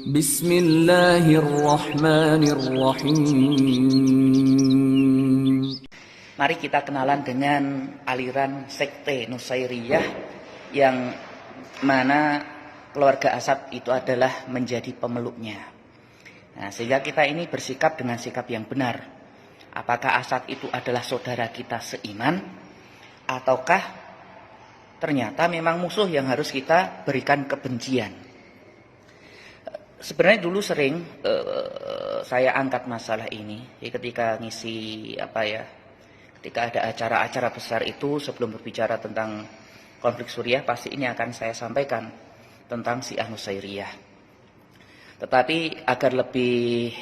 Bismillahirrahmanirrahim. Mari kita kenalan dengan aliran sekte Nusairiyah yang mana keluarga Asad itu adalah menjadi pemeluknya. Nah, sehingga kita ini bersikap dengan sikap yang benar. Apakah Asad itu adalah saudara kita seiman, ataukah ternyata memang musuh yang harus kita berikan kebencian? Sebenarnya dulu sering saya angkat masalah ini. Jadi ketika ngisi ketika ada acara-acara besar itu, sebelum berbicara tentang konflik Suriah, pasti ini akan saya sampaikan tentang Syiah Nusairiyah. Tetapi agar lebih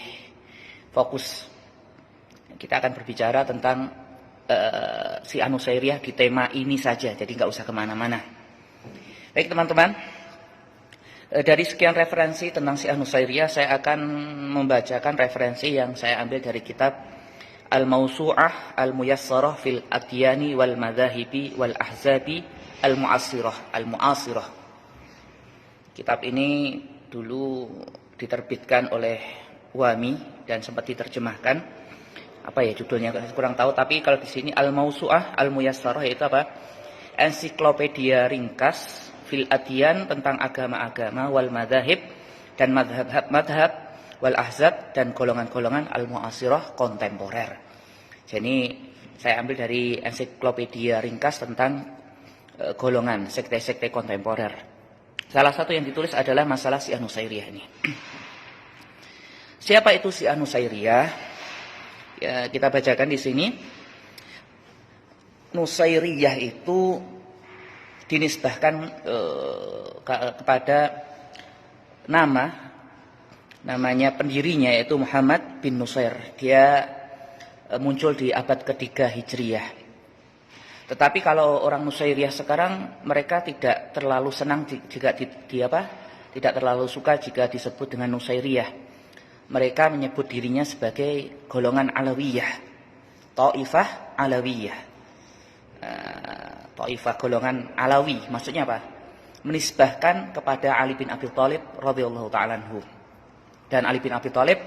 fokus, kita akan berbicara tentang Syiah Nusairiyah di tema ini saja, jadi nggak usah kemana-mana. Baik teman-teman, dari sekian referensi tentang Syiah Nusairiyah, saya akan membacakan referensi yang saya ambil dari kitab Al-Mawsu'ah Al-Muyassarah fil Adyani wal Madhahibi wal Ahzabi Al-Mu'asirah. Kitab ini dulu diterbitkan oleh Wami dan sempat diterjemahkan. Judulnya kurang tahu, tapi kalau di sini Al-Mawsu'ah Al-Muyassarah itu ensiklopedia ringkas fil adyan, tentang agama-agama, wal madhahib, dan madhab wal ahzab, dan golongan-golongan al-mu'asirah, kontemporer. Jadi saya ambil dari ensiklopedia ringkas tentang golongan sekte-sekte kontemporer. Salah satu yang ditulis adalah masalah Syiah Nusairiyah ini. Siapa itu Syiah Nusairiyah? Ya, kita bacakan di sini. Nusairiyah itu dinisbahkan kepada namanya pendirinya, yaitu Muhammad bin Nusair. Dia muncul di abad ketiga Hijriyah. Tetapi kalau orang Nusairiyah sekarang, mereka tidak terlalu senang jika tidak terlalu suka jika disebut dengan Nusairiyah. Mereka menyebut dirinya sebagai golongan Alawiyah, Taifah Alawiyah. Taifah golongan Alawi, maksudnya apa? Menisbahkan kepada Ali bin Abi Thalib radhiyallahu ta'ala anhu. Dan Ali bin Abi Thalib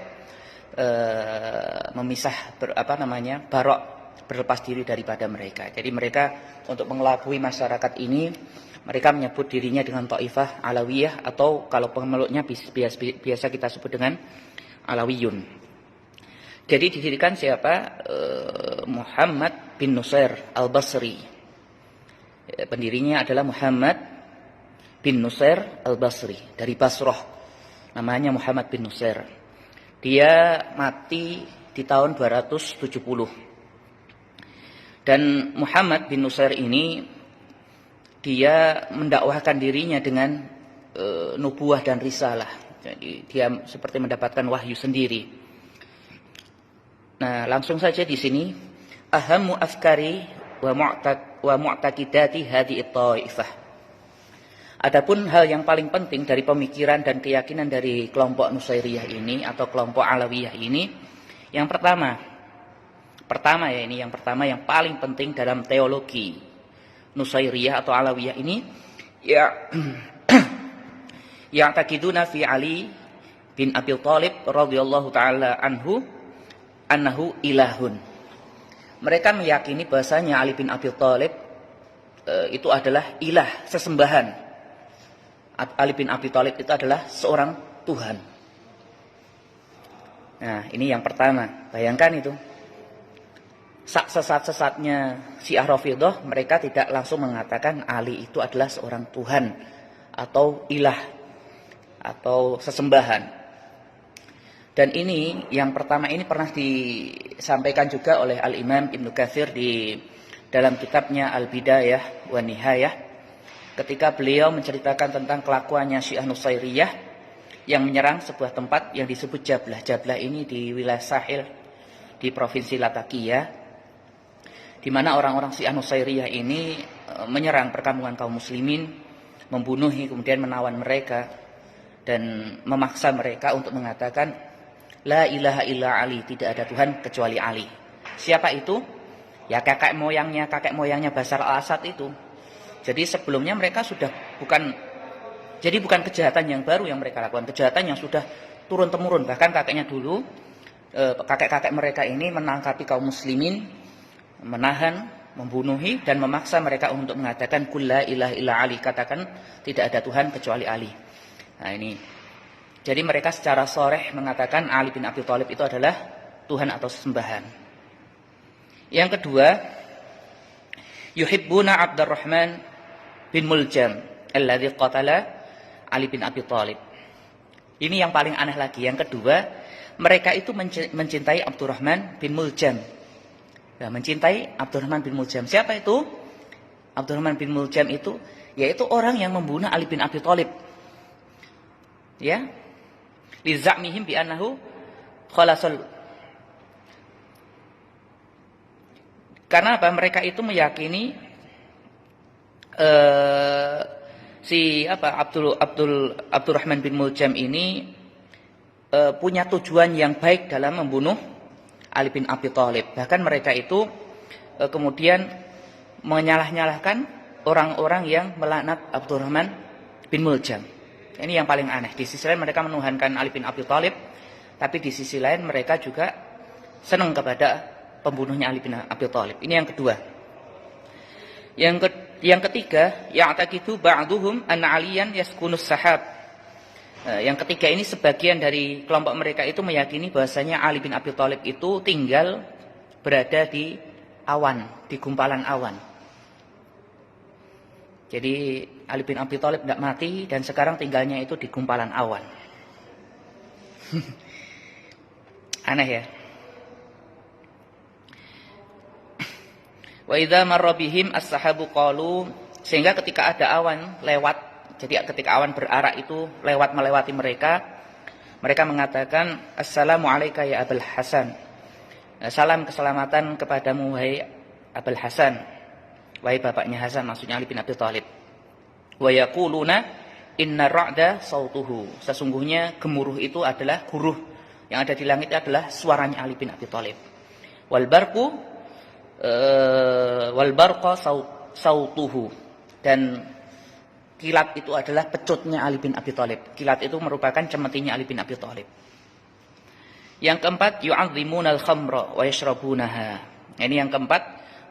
barok, berlepas diri daripada mereka. Jadi mereka untuk mengelabui masyarakat ini, mereka menyebut dirinya dengan Taifah Alawiyah, atau kalau pemeluknya biasa kita sebut dengan Alawiyun. Jadi didirikan siapa? Muhammad bin Nusair Al-Basri. Pendirinya adalah Muhammad bin Nusair Al-Basri dari Basrah. Namanya Muhammad bin Nusair. Dia mati di tahun 270. Dan Muhammad bin Nusair ini, dia mendakwahkan dirinya dengan nubuah dan risalah. Jadi dia seperti mendapatkan wahyu sendiri. Nah, langsung saja di sini, ahammu afkari wa mu'taqidati hadhihi at-taifah. Adapun hal yang paling penting dari pemikiran dan keyakinan dari kelompok Nusairiyah ini atau kelompok Alawiyah ini, yang pertama yang paling penting dalam teologi Nusairiyah atau Alawiyah ini, ya'taqiduna fi Ali bin Abi Thalib radhiyallahu ta'ala annahu ilahun. Mereka meyakini bahasanya Ali bin Abi Thalib itu adalah ilah, sesembahan. Ali bin Abi Thalib itu adalah seorang Tuhan. Nah, ini yang pertama. Bayangkan itu. Sesat-sesatnya Syiah Rafidhah, mereka tidak langsung mengatakan Ali itu adalah seorang Tuhan atau ilah atau sesembahan. Dan ini yang pertama ini pernah disampaikan juga oleh Al-Imam Ibnu Katsir di dalam kitabnya Al-Bidayah wa Nihayah, ketika beliau menceritakan tentang kelakuannya Syiah Nusairiyah yang menyerang sebuah tempat yang disebut Jablah. Jablah ini di wilayah Sahil di provinsi Latakiyah, di mana orang-orang Syiah Nusairiyah ini menyerang perkampungan kaum muslimin, membunuh, kemudian menawan mereka dan memaksa mereka untuk mengatakan La ilaha illa Ali, tidak ada Tuhan kecuali Ali. Siapa itu? Ya kakek moyangnya Bashar al-Assad itu. Jadi sebelumnya mereka sudah bukan Jadi bukan kejahatan yang baru yang mereka lakukan, kejahatan yang sudah turun-temurun. Bahkan kakeknya dulu, kakek-kakek mereka ini menangkapi kaum muslimin, menahan, membunuhi, dan memaksa mereka untuk mengatakan qul la ilaha illa Ali, katakan tidak ada Tuhan kecuali Ali. Nah ini, jadi mereka secara sharih mengatakan Ali bin Abi Thalib itu adalah Tuhan atau sesembahan. Yang kedua, yuhibbuna Abdurrahman bin Muljam alladzi qatala Ali bin Abi Thalib. Ini yang paling aneh lagi. Yang kedua, mereka itu mencintai Abdurrahman bin Muljam. Nah, mencintai Abdurrahman bin Muljam. Siapa itu? Abdurrahman bin Muljam itu yaitu orang yang membunuh Ali bin Abi Thalib. Ya. Li za'mihim bi annahu khalasul. Karena apa? Mereka itu meyakini Abdurrahman bin Muljam ini punya tujuan yang baik dalam membunuh Ali bin Abi Thalib. Bahkan mereka itu kemudian menyalah-nyalahkan orang-orang yang melaknat Abdurrahman bin Muljam. Ini yang paling aneh. Di sisi lain mereka menuhankan Ali bin Abi Thalib, tapi di sisi lain mereka juga senang kepada pembunuhnya Ali bin Abi Thalib. Ini yang kedua. Yang ketiga, ya'taqidu ba'duhum anna aliyan yaskunus sahab. Yang ketiga ini sebagian dari kelompok mereka itu meyakini bahwasanya Ali bin Abi Thalib itu tinggal berada di awan, di gumpalan awan. Jadi Ali bin Abi Thalib tidak mati dan sekarang tinggalnya itu di gumpalan awan. Aneh ya. Wa idza marra bihim as-sahabu qalu, sehingga ketika ada awan lewat, jadi ketika awan berarak itu melewati mereka, mereka mengatakan assalamu alayka ya Abul Hasan. Salam keselamatan kepadamu wahai Abul Hasan. Wahai bapaknya Hasan, maksudnya Ali bin Abi Thalib. Wa yaquluna inna ra'da sautuhu. Sesungguhnya gemuruh itu adalah guruh yang ada di langit adalah suaranya Ali bin Abi Thalib. Wal barqa sautuhu, dan kilat itu adalah pecutnya Ali bin Abi Thalib. Kilat itu merupakan cemetinya Ali bin Abi Thalib. Yang keempat, yu'azzimuna al-khamra wa yashrabunaha. Ini yang keempat,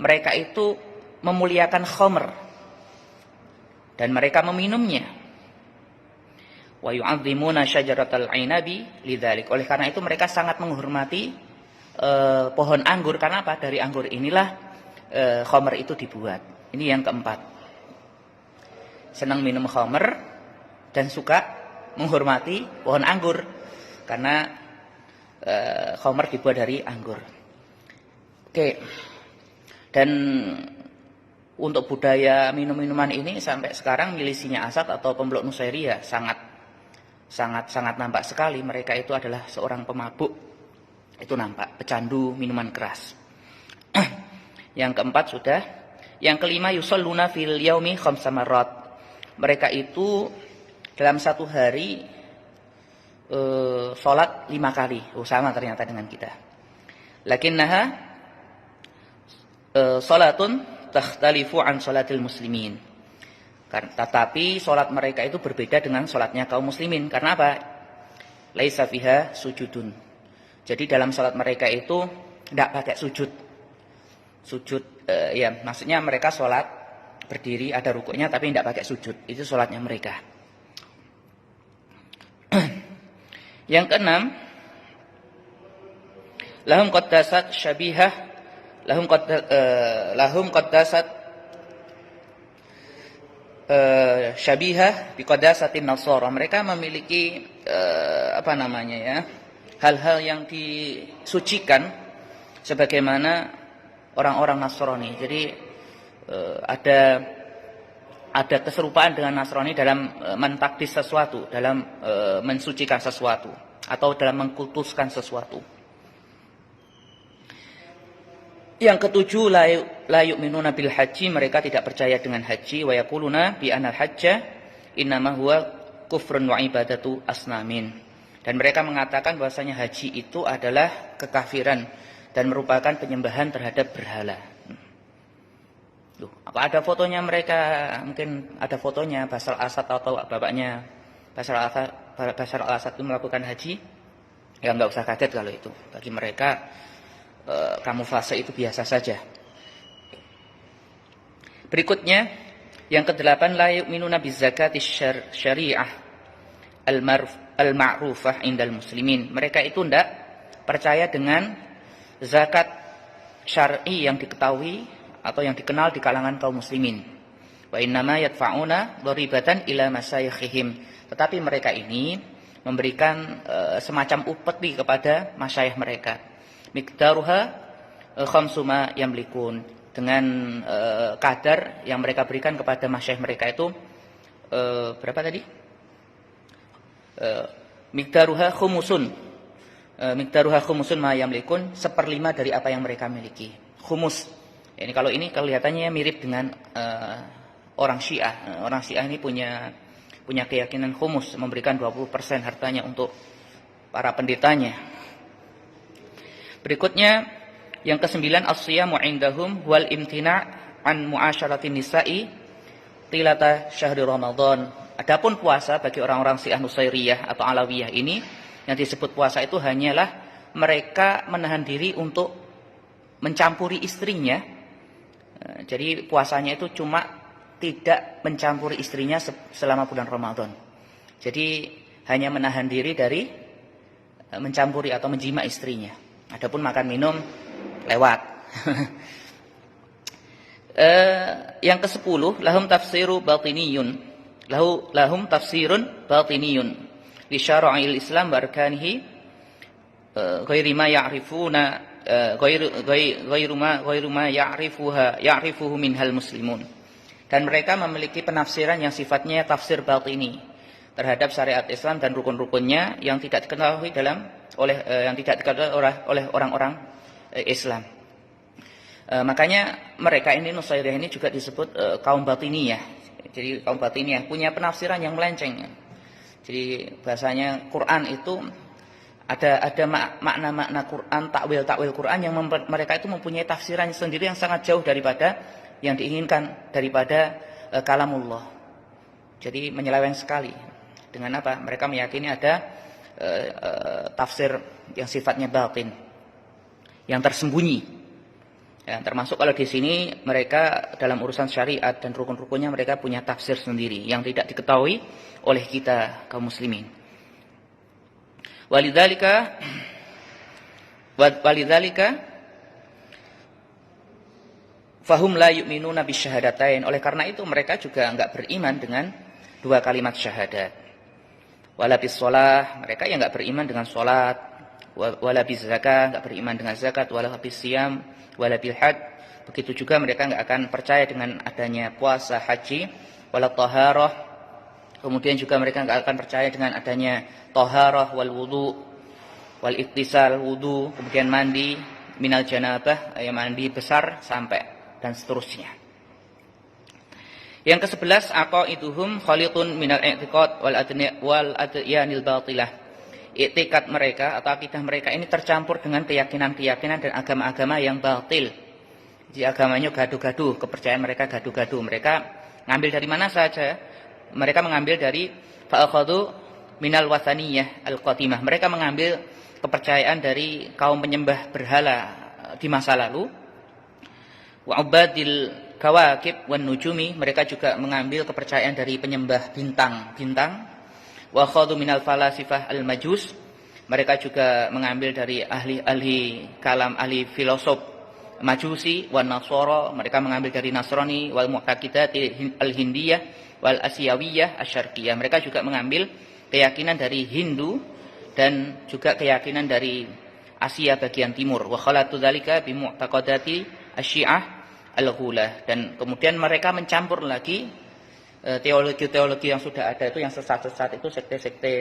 mereka itu memuliakan khamr dan mereka meminumnya. Wa yu'azzimuna syajaratal 'inabi lidzalik. Oleh karena itu mereka sangat menghormati pohon anggur. Karena apa? Dari anggur inilah khamr itu dibuat. Ini yang keempat. Senang minum khamr dan suka menghormati pohon anggur karena khamr dibuat dari anggur. Oke. Dan untuk budaya minum-minuman ini sampai sekarang milisinya Asad atau pemblok Nusairiyah sangat nampak sekali. Mereka itu adalah seorang pemabuk. Itu nampak, pecandu minuman keras. Yang keempat sudah. Yang kelima, yusalluna fil yaumi khamsa marrat. Mereka itu dalam satu hari sholat 5 kali. Sama ternyata dengan kita. Lakinnaha sholatun takhtalifu an sholatil muslimin. Tetapi sholat mereka itu berbeda dengan sholatnya kaum muslimin. Karena apa? Laisa fiha sujudun. Jadi dalam sholat mereka itu tidak pakai sujud. Ya maksudnya mereka sholat berdiri ada rukuknya tapi tidak pakai sujud. Itu sholatnya mereka. Yang keenam, lahum qaddasat syabihah, lahum qaddasat syabihah bi qaddasatin nasara. Mereka memiliki hal-hal yang disucikan sebagaimana orang-orang Nasrani. Jadi ada keserupaan dengan Nasrani dalam mentakdis sesuatu, dalam mensucikan sesuatu atau dalam mengkultuskan sesuatu. Yang ketujuh, la yu'minuna bil haji, mereka tidak percaya dengan haji. Wa yaquluna bi anal hajja innama huwa kufrun wa ibadatu asnamin. Dan mereka mengatakan bahwasanya haji itu adalah kekafiran dan merupakan penyembahan terhadap berhala. Loh, apa ada fotonya mereka? Mungkin ada fotonya Bashar al-Assad atau bapaknya Bashar al-Assad itu melakukan haji. Ya nggak usah kaget kalau itu. Bagi mereka kamuflase itu biasa saja. Berikutnya yang ke-8, la yu'minuna bizakati syariah al-ma'rufah indal muslimin. Mereka itu tidak percaya dengan zakat syar'i yang diketahui atau yang dikenal di kalangan kaum muslimin. Wa innama yadfa'una dharibatan ila masayikhihim. Tetapi mereka ini memberikan semacam upeti kepada masyayikh mereka. Miqdaruha khamsuma yamlikun, dengan kadar yang mereka berikan kepada masyayikh mereka itu berapa tadi? Miqdaruha khumusun. Miqdaruha khumusun ma yamlikun, 1/5 dari apa yang mereka miliki. Khumus. Ini kalau ini kelihatannya mirip dengan orang Syiah. Orang Syiah ini punya keyakinan khumus, memberikan 20% hartanya untuk para pendetanya. Berikutnya yang ke-9, as-siyamu indahum wal imtina' an mu'asyaratin nisa'i tilata syahri Ramadan. Adapun puasa bagi orang-orang Syiah Nusairiyah atau Alawiyah ini, yang disebut puasa itu hanyalah mereka menahan diri untuk mencampuri istrinya. Jadi puasanya itu cuma tidak mencampuri istrinya selama bulan Ramadan. Jadi hanya menahan diri dari mencampuri atau menjima istrinya. Adapun makan minum lewat. Yang ke-10, lahum tafsiru batiniyun. Lahum tafsirun batiniyun li syara'il Islam wa arkanihi ghairi ma ya'rifuna ghairu ma ya'rifuhu minhal muslimun. Dan mereka memiliki penafsiran yang sifatnya tafsir batini terhadap syariat Islam dan rukun-rukunnya yang tidak diketahui oleh orang-orang Islam. Makanya mereka ini Nusairiyah ini juga disebut kaum batiniyah. Jadi kaum batiniyah punya penafsiran yang melenceng. Jadi bahasanya Quran itu ada makna-makna Quran, takwil Quran yang mereka itu mempunyai tafsiran sendiri yang sangat jauh daripada yang diinginkan daripada kalamullah. Jadi menyeleweng sekali. Dengan apa? Mereka meyakini ada tafsir yang sifatnya batin, yang tersembunyi. Ya, termasuk kalau di sini mereka dalam urusan syariat dan rukun-rukunnya mereka punya tafsir sendiri yang tidak diketahui oleh kita kaum muslimin. Walidzalika fahum la yu'minuna bisyahadatain. Oleh karena itu mereka juga enggak beriman dengan dua kalimat syahadat. Wala bis shalah, mereka yang enggak beriman dengan salat. Wala biz zakah, enggak beriman dengan zakat. Wala bis siyam, wala bil hajj. Begitu juga mereka enggak akan percaya dengan adanya puasa, haji. Wala taharah. Kemudian juga mereka enggak akan percaya dengan adanya taharah wal wudu, wal iktisal wudu, kemudian mandi minal janabah, mandi besar sampai dan seterusnya. Yang ke-11, aqaiduhum khalitun minal i'tiqad wal adyanil batilah. I'tiqad mereka atau akidah mereka ini tercampur dengan keyakinan-keyakinan dan agama-agama yang batil. Jadi agamanya gaduh-gaduh, kepercayaan mereka gaduh-gaduh. Mereka ngambil dari mana saja? Mereka mengambil dari fa'akhadhu minal wathaniyah al-qatimah. Mereka mengambil kepercayaan dari kaum penyembah berhala di masa lalu. Wa ubadil kawakib wan nujumi, mereka juga mengambil kepercayaan dari penyembah bintang-bintang. Wa khadhu minal falasifah al-majus, mereka juga mengambil dari ahli kalam, ahli filosof Majusi. Wan nasara, mereka mengambil dari Nasrani. Wal mu'taqidat al-hindiyah wal asiyawiyah asyarqiyah, mereka juga mengambil keyakinan dari Hindu dan juga keyakinan dari Asia bagian timur. Wa khalatu dzalika bi mu'taqadati asy-syiah al-ghulah, dan kemudian mereka mencampur lagi teologi-teologi yang sudah ada itu, yang sesat-sesat itu, sekte-sekte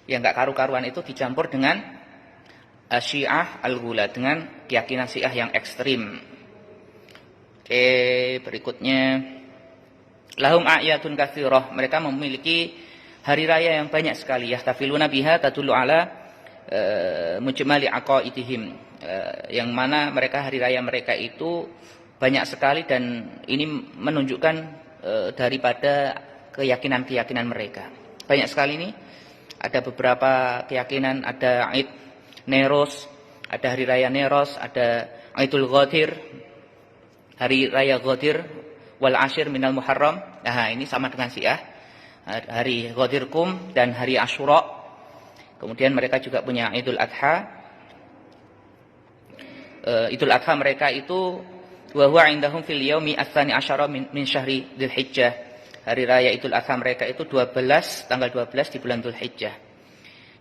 yang enggak karu-karuan itu dicampur dengan Syiah al-ghulah, dengan keyakinan Syiah yang ekstrim. Oke, berikutnya lahum a'yadun katsirah, mereka memiliki hari raya yang banyak sekali. Yahtafiluna biha tadullu ala mujmali aqaidihim, yang mana mereka hari raya mereka itu banyak sekali dan ini menunjukkan daripada keyakinan-keyakinan mereka. Banyak sekali ini, ada beberapa keyakinan, ada Id Neros, ada hari raya Neros, ada Idul Ghadir, hari raya Ghadir wal Ashir minal Muharram. Nah, ini sama dengan Syiah, hari Ghadir Kum dan hari Asyura. Kemudian mereka juga punya Idul Adha. Idul Adha mereka itu wa huwa indahum fil yaumi ats-tsani asyara min syahri Dzulhijjah. Hari raya Idul Adha mereka itu tanggal 12 di bulan Dzulhijjah.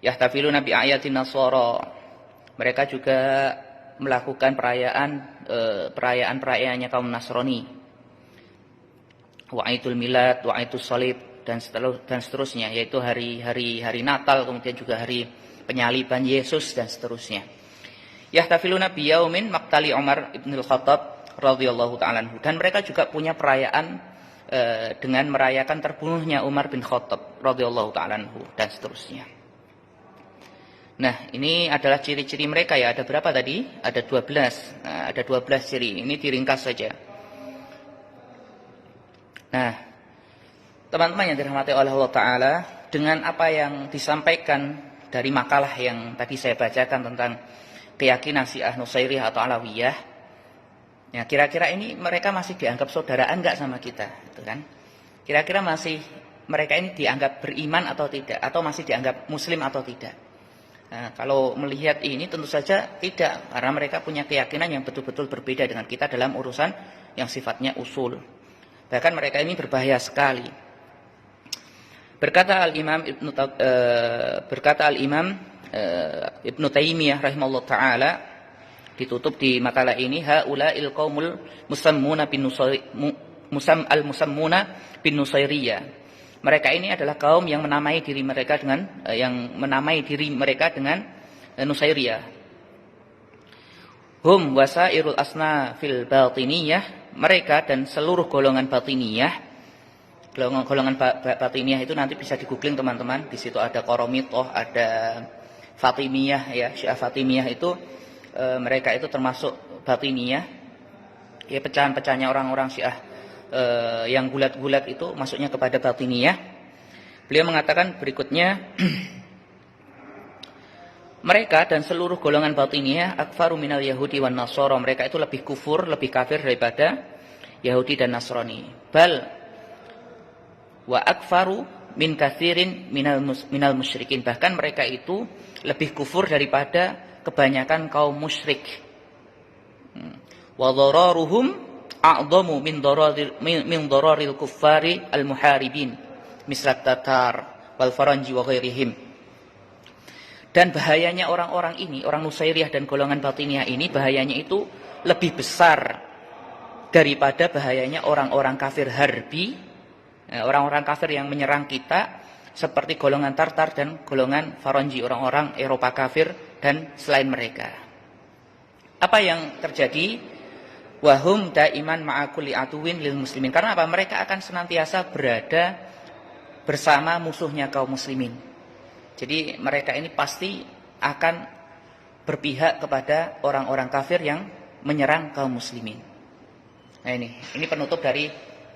Yahtafiluna bi ayatin nasara. Mereka juga melakukan perayaan-perayaannya kaum Nasrani. Wa Idul Milad, wa Idul Salib dan seterusnya, yaitu hari Natal, kemudian juga hari penyaliban Yesus dan seterusnya. Yahtafiluna bi yaumin maqtali Umar ibn al-Khattab radhiyallahu ta'ala anhu. Dan mereka juga punya perayaan dengan merayakan terbunuhnya Umar bin Khattab radhiyallahu ta'ala anhu dan seterusnya. Nah, ini adalah ciri-ciri mereka ya. Ada berapa tadi? Ada 12. Nah, ada 12 ciri. Ini diringkas saja. Nah, teman-teman yang dirahmati oleh Allah Ta'ala, dengan apa yang disampaikan dari makalah yang tadi saya bacakan tentang keyakinan Syiah Nusairiyah atau Alawiyah, ya, kira-kira ini mereka masih dianggap saudaraan enggak sama kita, gitu kan? Kira-kira masih mereka ini dianggap beriman atau tidak, atau masih dianggap muslim atau tidak? Nah, kalau melihat ini tentu saja tidak, karena mereka punya keyakinan yang betul-betul berbeda dengan kita dalam urusan yang sifatnya usul. Bahkan mereka ini berbahaya sekali. Berkata Al-Imam Ibnu Taimiyah rahimahullah taala, ditutup di makalah ini, haula'il qaumul musammuna bin Nusairiyah. Mereka ini adalah kaum yang menamai diri mereka dengan Nusairiyah. Hum wasairul asna fil batiniyah. Mereka dan seluruh golongan batiniyah. Golongan batiniyah itu nanti bisa di googling teman-teman. Di situ ada Qoromitoh, ada Fatimiyah ya. Syiah Fatimiyah itu mereka itu termasuk batiniyah. Ya, pecahan-pecahannya orang-orang Syiah yang gulat-gulat itu masuknya kepada batiniyah. Beliau mengatakan berikutnya, mereka dan seluruh golongan batiniyah akfaru minal Yahudi wan Nasara. Mereka itu lebih kufur, lebih kafir daripada Yahudi dan Nasrani. Bal wa akfaru min katsirin minal musyrikin. Bahkan mereka itu lebih kufur daripada kebanyakan kaum musyrik. Wa dhararuhum a'dhamu min dararil kuffari al-muharibin mislat Tatar wal Faranji wa ghairihim. Dan bahayanya orang-orang ini, orang Nusairiyah dan golongan batiniyah ini, bahayanya itu lebih besar daripada bahayanya orang-orang kafir harbi, orang-orang kafir yang menyerang kita seperti golongan Tartar dan golongan Faranji, orang-orang Eropa kafir dan selain mereka. Apa yang terjadi? Wahum daiman ma'akulli atuwin lil muslimin. Karena apa? Mereka akan senantiasa berada bersama musuhnya kaum muslimin. Jadi mereka ini pasti akan berpihak kepada orang-orang kafir yang menyerang kaum muslimin. Nah, ini penutup dari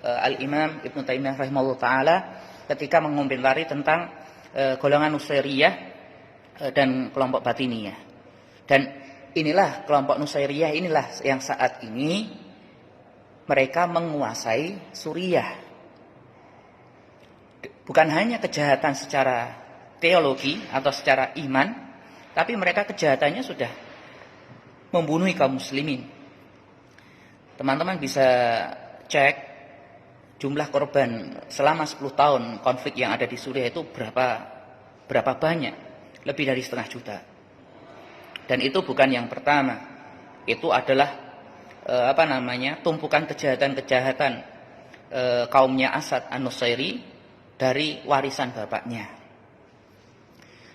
Al-Imam Ibnu Taimiyah rahimahullah taala ketika mengomentari tentang golongan Nusairiyah dan kelompok batiniyah. Dan inilah kelompok Nusairiyah, inilah yang saat ini mereka menguasai Suriah. Bukan hanya kejahatan secara teologi atau secara iman, tapi mereka kejahatannya sudah membunuh kaum muslimin. Teman-teman bisa cek jumlah korban selama 10 tahun konflik yang ada di Suriah itu berapa banyak, lebih dari 0,5 juta. Dan itu bukan yang pertama. Itu adalah tumpukan kejahatan-kejahatan kaumnya Asad An-Nusairi dari warisan bapaknya.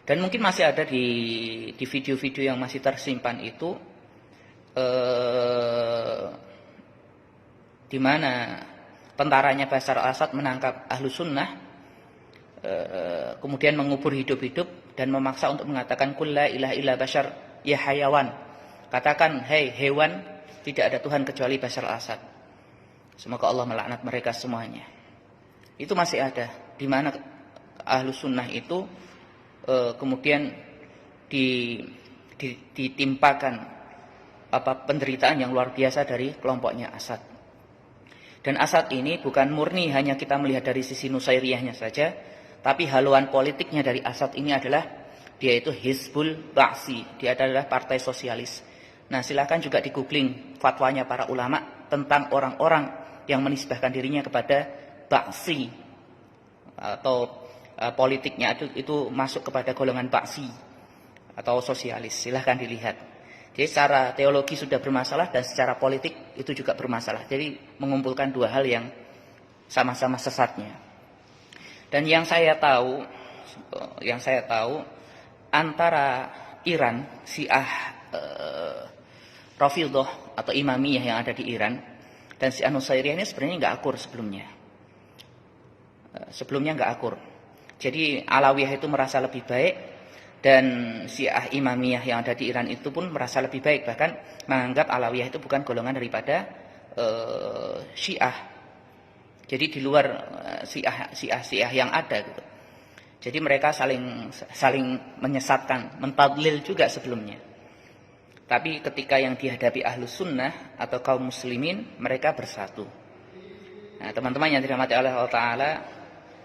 Dan mungkin masih ada di video-video yang masih tersimpan itu di mana tentaranya Bashar al-Assad menangkap Ahlu Sunnah, kemudian mengubur hidup-hidup dan memaksa untuk mengatakan qul la ilaha illa bashar ya hayawan. Katakan, hei hewan, tidak ada Tuhan kecuali Bashar al-Assad. Semoga Allah melaknat mereka semuanya. Itu masih ada, di mana Ahlus Sunnah itu kemudian ditimpakan penderitaan yang luar biasa dari kelompoknya Assad. Dan Assad ini bukan murni hanya kita melihat dari sisi Nusairiyahnya saja, tapi haluan politiknya dari Assad ini adalah dia itu Hizbul Ba'si, dia adalah partai sosialis. Nah, silakan juga di googling fatwanya para ulama tentang orang-orang yang menisbahkan dirinya kepada Ba'si atau politiknya itu masuk kepada golongan Ba'si atau sosialis. Silahkan dilihat. Jadi secara teologi sudah bermasalah dan secara politik itu juga bermasalah. Jadi mengumpulkan dua hal yang sama-sama sesatnya. Dan yang saya tahu antara Iran, Syiah Rafidhah atau Imamiyah yang ada di Iran dan Syiah Nusairiyah ini sebenarnya nggak akur sebelumnya. Sebelumnya nggak akur. Jadi Alawiyah itu merasa lebih baik dan Syiah Imamiyah yang ada di Iran itu pun merasa lebih baik, bahkan menganggap Alawiyah itu bukan golongan daripada Syiah. Jadi di luar Syiah yang ada gitu. Jadi mereka saling menyesatkan, mentadlil juga sebelumnya. Tapi ketika yang dihadapi Ahlus Sunnah atau kaum muslimin, mereka bersatu. Nah, teman-teman yang dirahmati Allah Ta'ala,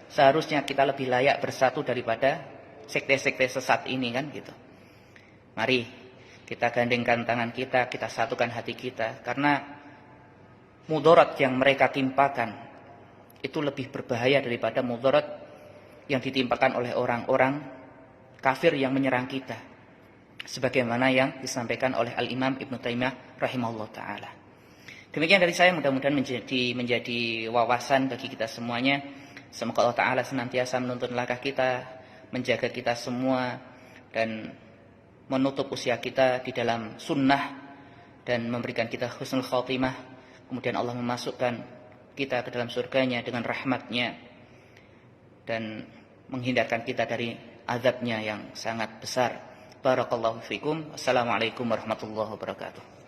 seharusnya kita lebih layak bersatu daripada sekte-sekte sesat ini kan gitu. Mari kita gandengkan tangan kita satukan hati kita, karena mudarat yang mereka timpakan itu lebih berbahaya daripada mudarat yang ditimpakan oleh orang-orang kafir yang menyerang kita, sebagaimana yang disampaikan oleh Al-Imam Ibnu Taimiyah rahimahullah ta'ala. Demikian dari saya, mudah-mudahan menjadi wawasan bagi kita semuanya. Semoga Allah Ta'ala senantiasa menuntun langkah kita, menjaga kita semua, dan menutup usia kita di dalam sunnah, dan memberikan kita husnul khatimah. Kemudian Allah memasukkan kita ke dalam surganya dengan rahmatnya, dan menghindarkan kita dari azabnya yang sangat besar. Barakallahu fikum. Assalamualaikum warahmatullahi wabarakatuh.